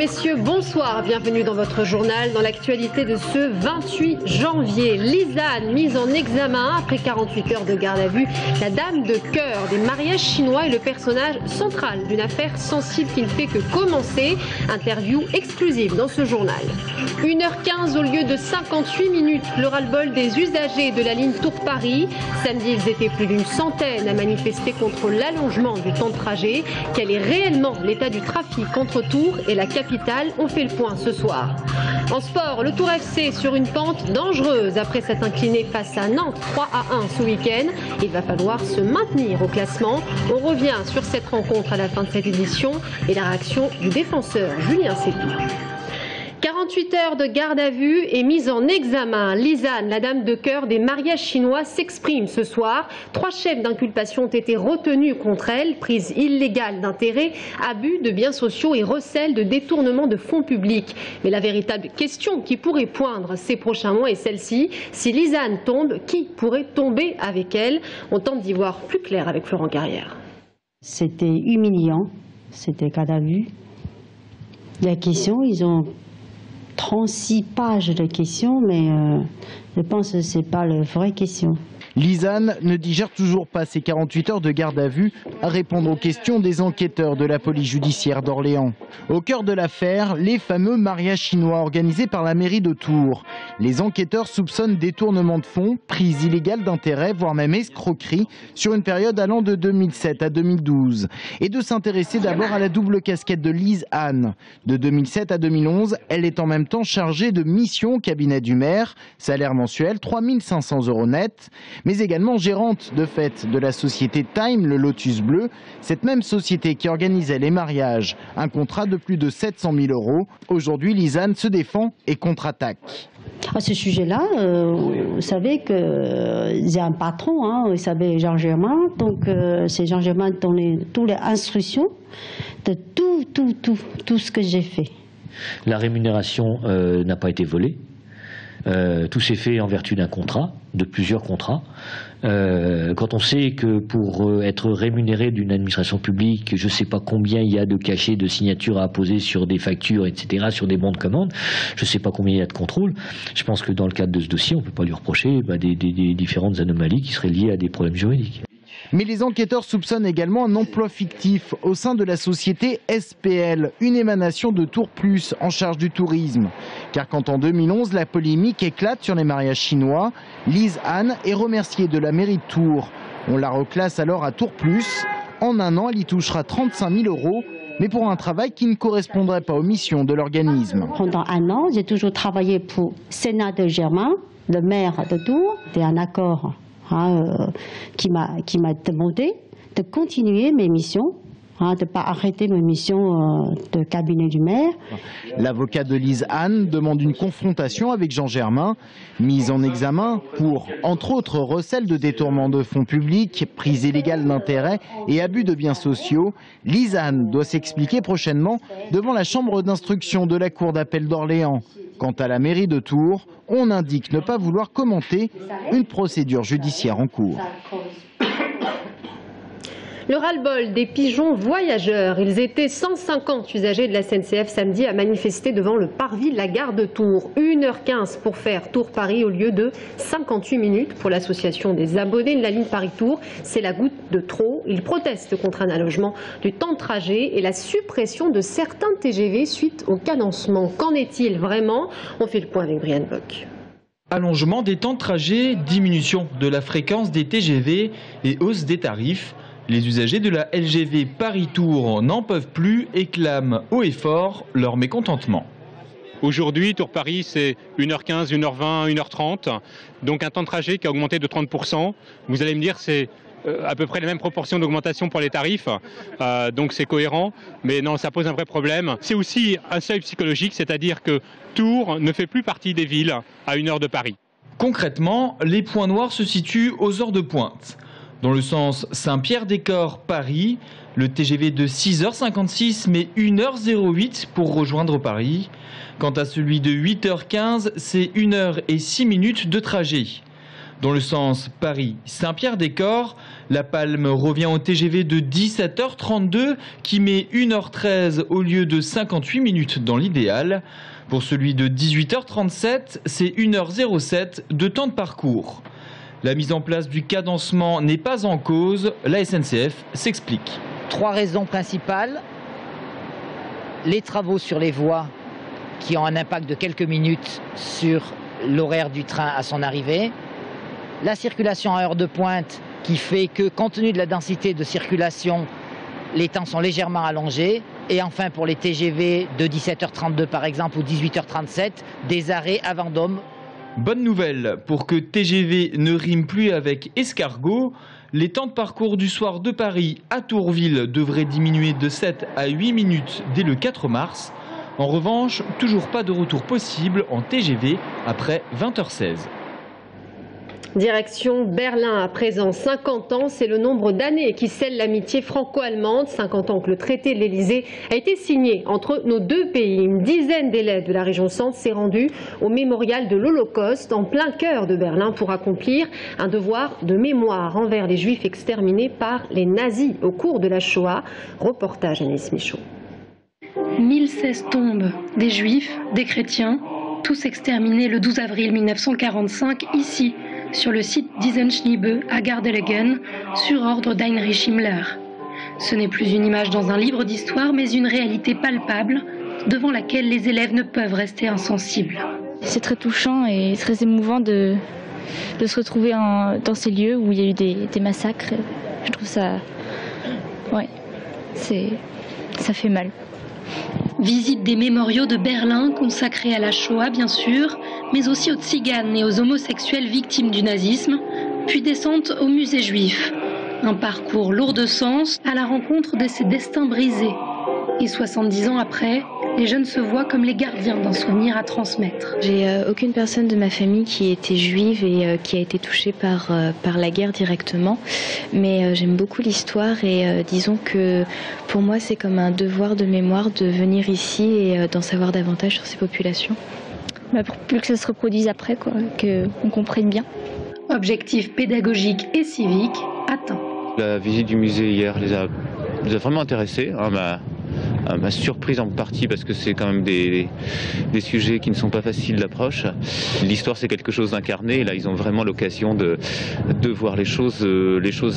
messieurs, bonsoir. Bienvenue dans votre journal. Dans l'actualité de ce 28 janvier, Lizane mise en examen après 48 heures de garde à vue. La dame de cœur des mariages chinois est le personnage central d'une affaire sensible qui ne fait que commencer. Interview exclusive dans ce journal. 1h15 au lieu de 58 minutes. Le ras-le-bol des usagers de la ligne Tours-Paris. Samedi, ils étaient plus d'une centaine à manifester contre l'allongement du temps de trajet. Quel est réellement l'état du trafic entre Tours et la capitale? On fait le point ce soir. En sport, le Tour FC sur une pente dangereuse après s'être incliné face à Nantes 3-1 ce week-end. Il va falloir se maintenir au classement. On revient sur cette rencontre à la fin de cette édition et la réaction du défenseur Julien Sépou. 48 heures de garde à vue et mise en examen. Lizane, la dame de cœur des mariages chinois, s'exprime ce soir. 3 chefs d'inculpation ont été retenus contre elle. Prise illégale d'intérêt, abus de biens sociaux et recel de détournement de fonds publics. Mais la véritable question qui pourrait poindre ces prochains mois est celle-ci. Si Lizane tombe, qui pourrait tomber avec elle? On tente d'y voir plus clair avec Florent Carrière. C'était humiliant, c'était garde à vue. La question, ils ont 36 pages de questions, mais je pense que ce n'est pas la vraie question. Lizane ne digère toujours pas ses 48 heures de garde à vue à répondre aux questions des enquêteurs de la police judiciaire d'Orléans. Au cœur de l'affaire, les fameux mariages chinois organisés par la mairie de Tours. Les enquêteurs soupçonnent détournement de fonds, prise illégale d'intérêt, voire même escroquerie, sur une période allant de 2007 à 2012. Et de s'intéresser d'abord à la double casquette de Lizane. De 2007 à 2011, elle est en même temps chargée de mission au cabinet du maire, salaire mensuel 3 500 € net, mais également gérante de fait de la société Time, le Lotus Bleu, cette même société qui organisait les mariages, un contrat de plus de 700 000 €. Aujourd'hui, Lizane se défend et contre-attaque. À ce sujet-là, vous savez qu'il y a un patron, vous savez, Jean Germain, donc c'est Jean Germain qui donne toutes les instructions de tout ce que j'ai fait. La rémunération n'a pas été volée. Tout s'est fait en vertu d'un contrat, de plusieurs contrats. Quand on sait que pour être rémunéré d'une administration publique, je ne sais pas combien il y a de cachets, de signatures à apposer sur des factures, etc., sur des bons de commande, je ne sais pas combien il y a de contrôle. Je pense que dans le cadre de ce dossier, on ne peut pas lui reprocher des différentes anomalies qui seraient liées à des problèmes juridiques. Mais les enquêteurs soupçonnent également un emploi fictif au sein de la société SPL, une émanation de Tours Plus en charge du tourisme. Car quand en 2011, la polémique éclate sur les mariages chinois, Lizane est remerciée de la mairie de Tours. On la reclasse alors à Tours Plus. En un an, elle y touchera 35 000 €, mais pour un travail qui ne correspondrait pas aux missions de l'organisme. Pendant un an, j'ai toujours travaillé pour Sénat de Germain, le maire de Tours. C'était un accord qui m'a demandé de continuer mes missions, de ne pas arrêter mes missions de cabinet du maire. L'avocat de Lizane demande une confrontation avec Jean Germain, mise en examen pour, entre autres, recel de détournement de fonds publics, prise illégale d'intérêt et abus de biens sociaux. Lizane doit s'expliquer prochainement devant la chambre d'instruction de la cour d'appel d'Orléans. Quant à la mairie de Tours, on indique ne pas vouloir commenter une procédure judiciaire en cours. Le ras-le-bol des pigeons voyageurs. Ils étaient 150 usagers de la SNCF samedi à manifester devant le parvis de la gare de Tours. 1h15 pour faire Tours-Paris au lieu de 58 minutes pour l'association des abonnés de la ligne Paris-Tours. C'est la goutte de trop. Ils protestent contre un allongement du temps de trajet et la suppression de certains TGV suite au cadencement. Qu'en est-il vraiment? On fait le point avec Brian Bock. Allongement des temps de trajet, diminution de la fréquence des TGV et hausse des tarifs. Les usagers de la LGV Paris-Tours n'en peuvent plus et clament haut et fort leur mécontentement. Aujourd'hui, Tours-Paris, c'est 1h15, 1h20, 1h30. Donc un temps de trajet qui a augmenté de 30%. Vous allez me dire, c'est à peu près les mêmes proportions d'augmentation pour les tarifs. Donc c'est cohérent. Mais non, ça pose un vrai problème. C'est aussi un seuil psychologique, c'est-à-dire que Tours ne fait plus partie des villes à 1 heure de Paris. Concrètement, les points noirs se situent aux heures de pointe. Dans le sens Saint-Pierre-des-Corps-Paris, le TGV de 6h56 met 1h08 pour rejoindre Paris. Quant à celui de 8h15, c'est 1h06 de trajet. Dans le sens Paris-Saint-Pierre-des-Corps, la palme revient au TGV de 17h32 qui met 1h13 au lieu de 58 minutes dans l'idéal. Pour celui de 18h37, c'est 1h07 de temps de parcours. La mise en place du cadencement n'est pas en cause, la SNCF s'explique. 3 raisons principales. Les travaux sur les voies qui ont un impact de quelques minutes sur l'horaire du train à son arrivée. La circulation à heure de pointe qui fait que, compte tenu de la densité de circulation, les temps sont légèrement allongés. Et enfin, pour les TGV de 17h32 par exemple ou 18h37, des arrêts à Vendôme. Bonne nouvelle, pour que TGV ne rime plus avec escargot, les temps de parcours du soir de Paris à Tourville devraient diminuer de 7 à 8 minutes dès le 4 mars. En revanche, toujours pas de retour possible en TGV après 20h16. Direction Berlin à présent, 50 ans, c'est le nombre d'années qui scellent l'amitié franco-allemande. 50 ans que le traité de l'Elysée a été signé entre nos deux pays. Une dizaine d'élèves de la région centre s'est rendue au mémorial de l'Holocauste en plein cœur de Berlin pour accomplir un devoir de mémoire envers les Juifs exterminés par les nazis au cours de la Shoah. Reportage Anaïs Michaud. 1016 tombes, des Juifs, des chrétiens, tous exterminés le 12 avril 1945 ici, sur le site d'Eisenschniebe à Gardelegen, sur ordre d'Heinrich Himmler. Ce n'est plus une image dans un livre d'histoire, mais une réalité palpable, devant laquelle les élèves ne peuvent rester insensibles. C'est très touchant et très émouvant de se retrouver dans ces lieux où il y a eu des massacres. Je trouve ça... Ouais, ça fait mal. Visite des mémoriaux de Berlin consacrés à la Shoah bien sûr, mais aussi aux tziganes et aux homosexuels victimes du nazisme, puis descente au musée juif. Un parcours lourd de sens à la rencontre de ces destins brisés. Et 70 ans après, les jeunes se voient comme les gardiens d'un souvenir à transmettre. J'ai aucune personne de ma famille qui était juive et qui a été touchée par la guerre directement. Mais j'aime beaucoup l'histoire et disons que pour moi c'est comme un devoir de mémoire de venir ici et d'en savoir davantage sur ces populations. Pour plus que ça se reproduise après, qu'on comprenne bien. Objectif pédagogique et civique atteint. La visite du musée hier les a vraiment intéressés. M'a surprise en partie parce que c'est quand même des sujets qui ne sont pas faciles d'approche. L'histoire c'est quelque chose d'incarné et là ils ont vraiment l'occasion de voir les choses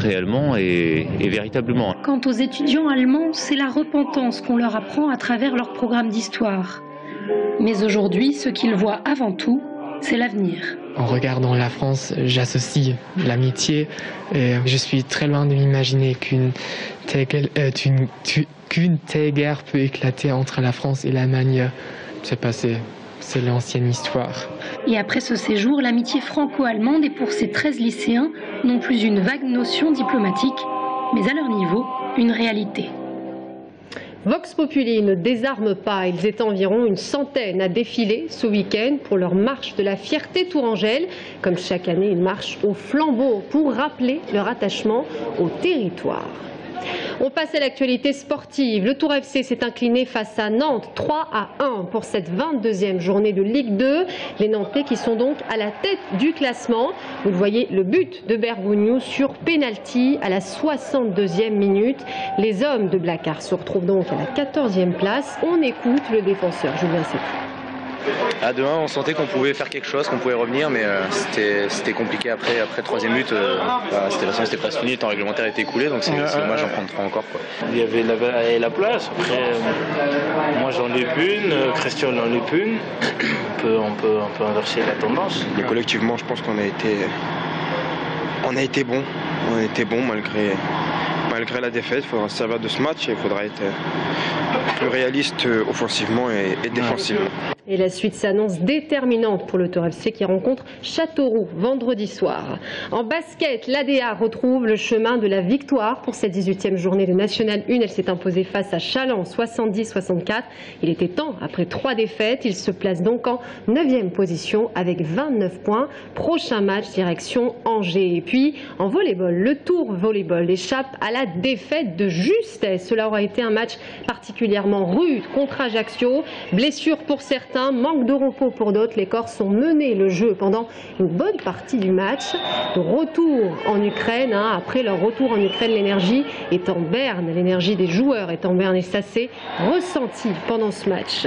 réellement et véritablement. Quant aux étudiants allemands, c'est la repentance qu'on leur apprend à travers leur programme d'histoire. Mais aujourd'hui, ce qu'ils voient avant tout, c'est l'avenir. En regardant la France, j'associe l'amitié et je suis très loin de m'imaginer qu'une telle guerre peut éclater entre la France et l'Allemagne. C'est passé, c'est l'ancienne histoire. Et après ce séjour, l'amitié franco-allemande est pour ces 13 lycéens non plus une vague notion diplomatique, mais à leur niveau, une réalité. Vox Populi ne désarme pas. Ils étaient environ une centaine à défiler ce week-end pour leur marche de la fierté tourangelle. Comme chaque année, une marche au flambeau pour rappeler leur attachement au territoire. On passe à l'actualité sportive. Le Tour FC s'est incliné face à Nantes 3-1 pour cette 22e journée de Ligue 2. Les Nantais qui sont donc à la tête du classement. Vous le voyez, le but de Bergogneau sur pénalty à la 62e minute. Les hommes de Blacard se retrouvent donc à la 14e place. On écoute le défenseur Julien Sékou. À 2-1, on sentait qu'on pouvait faire quelque chose, qu'on pouvait revenir, mais c'était compliqué après 3e but. C'était presque fini, le temps réglementaire était écoulé, donc c'est dommage d'en prendre 3 encore. Il y avait la place, après moi j'en ai une, Christian en a une, on peut inverser la tendance. Mais collectivement, je pense qu'on a été bon. On a été bon malgré la défaite. Il faudra se servir de ce match et il faudra être plus réaliste offensivement et défensivement. Et la suite s'annonce déterminante pour le Tour FC qui rencontre Châteauroux vendredi soir. En basket, l'ADA retrouve le chemin de la victoire pour cette 18e journée de National 1. Elle s'est imposée face à Challans 70-64. Il était temps, après 3 défaites, il se place donc en 9e position avec 29 points. Prochain match direction Angers. Et puis en volleyball, le Tour volleyball échappe à la défaite de justesse. Cela aura été un match particulièrement rude contre Ajaccio. Blessure pour certains, manque de repos pour d'autres. Les Corses ont mené le jeu pendant une bonne partie du match. De retour en Ukraine, après leur retour en Ukraine, l'énergie est en berne. L'énergie des joueurs est en berne et ça s'est ressenti pendant ce match.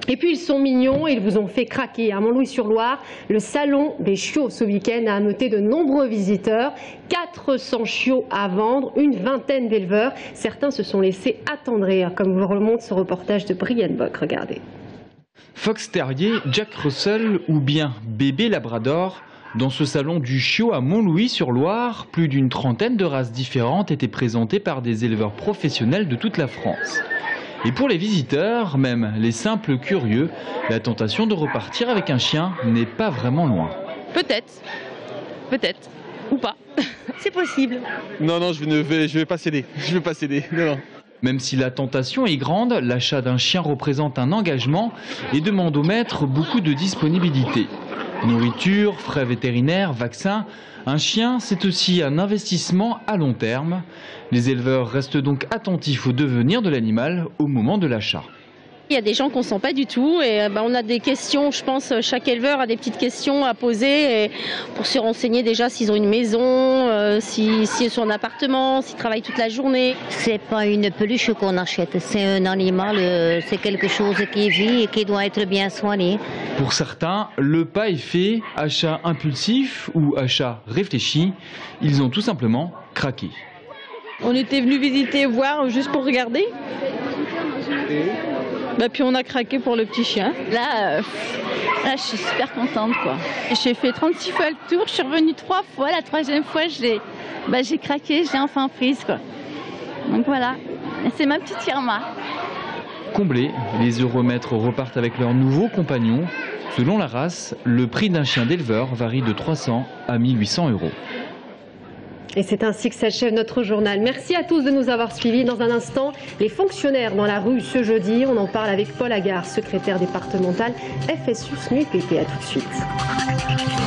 Et puis ils sont mignons et ils vous ont fait craquer. À Montlouis-sur-Loire, le salon des chiots ce week-end a ameuté de nombreux visiteurs. 400 chiots à vendre, une vingtaine d'éleveurs. Certains se sont laissés attendrir, comme vous le remonte ce reportage de Brian Bock. Regardez. Fox Terrier, Jack Russell ou bien Bébé Labrador. Dans ce salon du chiot à Montlouis-sur-Loire, plus d'une trentaine de races différentes étaient présentées par des éleveurs professionnels de toute la France. Et pour les visiteurs, même les simples curieux, la tentation de repartir avec un chien n'est pas vraiment loin. Peut-être, ou pas. C'est possible. Non, je vais pas céder. Je vais pas céder. Non. Même si la tentation est grande, l'achat d'un chien représente un engagement et demande au maître beaucoup de disponibilité. Nourriture, frais vétérinaires, vaccins, un chien, c'est aussi un investissement à long terme. Les éleveurs restent donc attentifs au devenir de l'animal au moment de l'achat. Il y a des gens qu'on ne sent pas du tout et on a des questions, je pense chaque éleveur a des petites questions à poser pour se renseigner déjà s'ils ont une maison, s'ils sont en appartement, s'ils travaillent toute la journée. C'est pas une peluche qu'on achète, c'est un animal, c'est quelque chose qui vit et qui doit être bien soigné. Pour certains, le pas est fait, achat impulsif ou achat réfléchi, ils ont tout simplement craqué. On était venus visiter, voir juste pour regarder. Puis on a craqué pour le petit chien. Là, je suis super contente, quoi. J'ai fait 36 fois le tour, je suis revenue 3 fois. La 3e fois, j'ai craqué, j'ai enfin prise, quoi. Donc voilà, c'est ma petite Irma. Comblés, les heureux maîtres repartent avec leurs nouveaux compagnons. Selon la race, le prix d'un chien d'éleveur varie de 300 à 1800 €. Et c'est ainsi que s'achève notre journal. Merci à tous de nous avoir suivis. Dans un instant, les fonctionnaires dans la rue ce jeudi. On en parle avec Paul Agar, secrétaire départemental FSU SNUPP. À tout de suite.